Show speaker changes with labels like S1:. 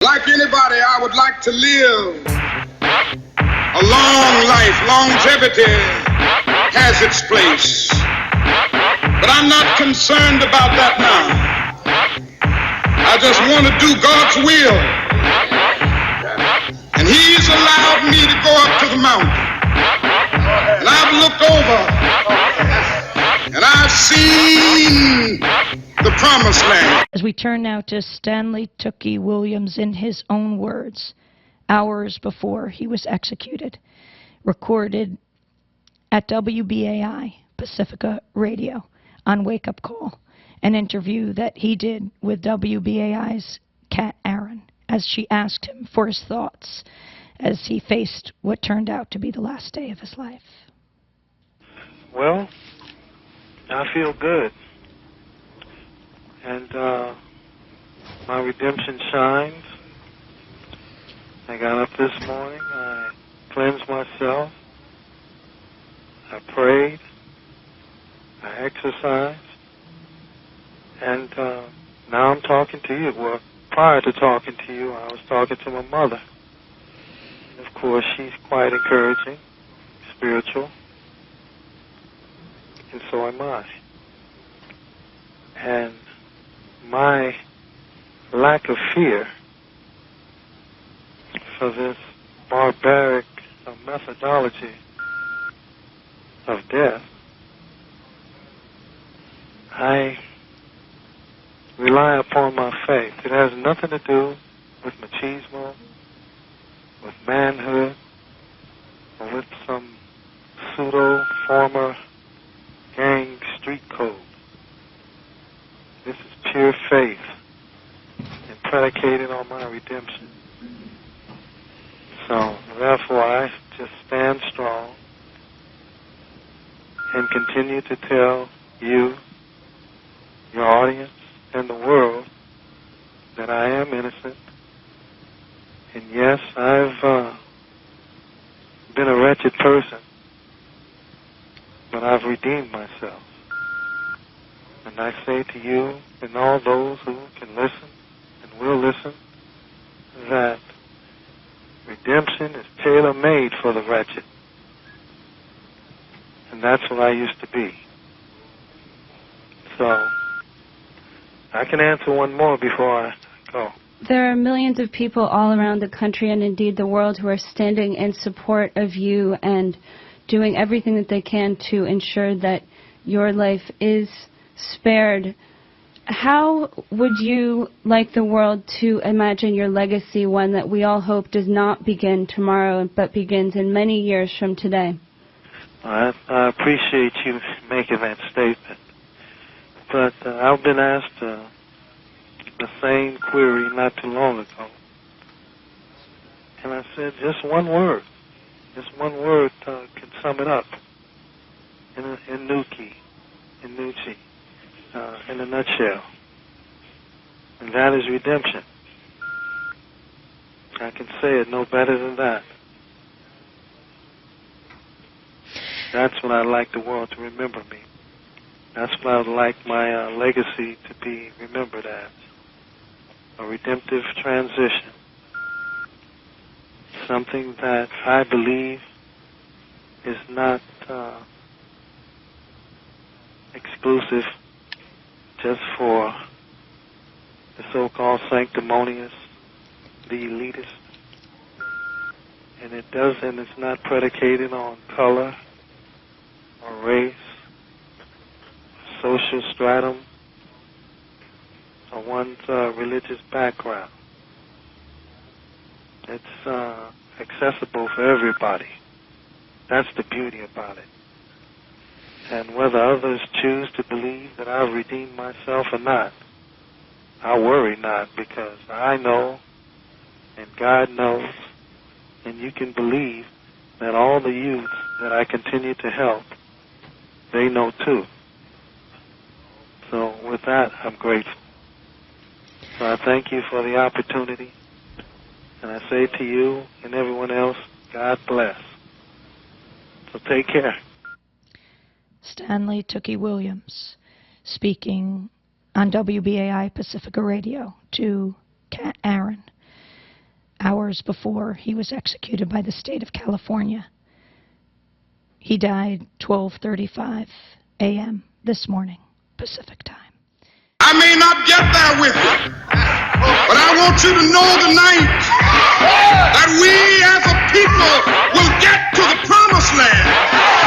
S1: Like anybody, I would like to live a long life. Longevity has its place. But I'm not concerned about that now. I just want to do God's will. And He's allowed me to go up to the mountain. And I've looked over and I've seen the promised land.
S2: As we turn now to Stanley Tookie Williams, in his own words, hours before he was executed, recorded at WBAI Pacifica Radio on Wakeup Call, an interview that he did with WBAI's Kat Aaron as she asked him for his thoughts as he faced what turned out to be the last day of his life.
S3: Well, I feel good. And my redemption shines. I got up this morning, I cleansed myself, I prayed, I exercised, and now I'm talking to you. Well, prior to talking to you, I was talking to my mother. And of course, she's quite encouraging, spiritual, and so am I. And my lack of fear for this barbaric methodology of death, I rely upon my faith. It has nothing to do with machismo, with manhood, or with some pseudo former gang street code. This is pure faith and predicated on my redemption. So, therefore, I just stand strong and continue to tell you, your audience, and the world that I am innocent. And yes, I've been a wretched person, but I've redeemed myself. And I say to you and all those who can listen and will listen that redemption is tailor-made for the wretched. And that's what I used to be. So, I can answer one more before I go.
S4: There are millions of people all around the country and indeed the world who are standing in support of you and doing everything that they can to ensure that your life is spared. How would you like the world to imagine your legacy, one that we all hope does not begin tomorrow but begins in many years from today?
S3: I appreciate you making that statement. But I've been asked the same query not too long ago. And I said, just one word. Just one word can sum it up in Nuki, in a nutshell. And that is redemption. I can say it no better than that. That's what I'd like the world to remember me. That's what I would like my legacy to be remembered as. A redemptive transition. Something that I believe is not exclusive just for the so-called sanctimonious, the elitist. And it's not predicated on color or race, social stratum, or one's religious background. It's accessible for everybody. That's the beauty about it. And whether others choose to believe that I've redeemed myself or not, I worry not, because I know, and God knows, and you can believe that all the youth that I continue to help, they know too. So with that, I'm grateful. So I thank you for the opportunity, and I say to you and everyone else, God bless. So take care.
S2: Stanley Tookie Williams speaking on WBAI Pacifica Radio to Kat Aaron hours before he was executed by the state of California. He died 12:35 a.m. this morning, Pacific time.
S1: I may not get there with you, but I want you to know tonight that we as a people will get to the promised land.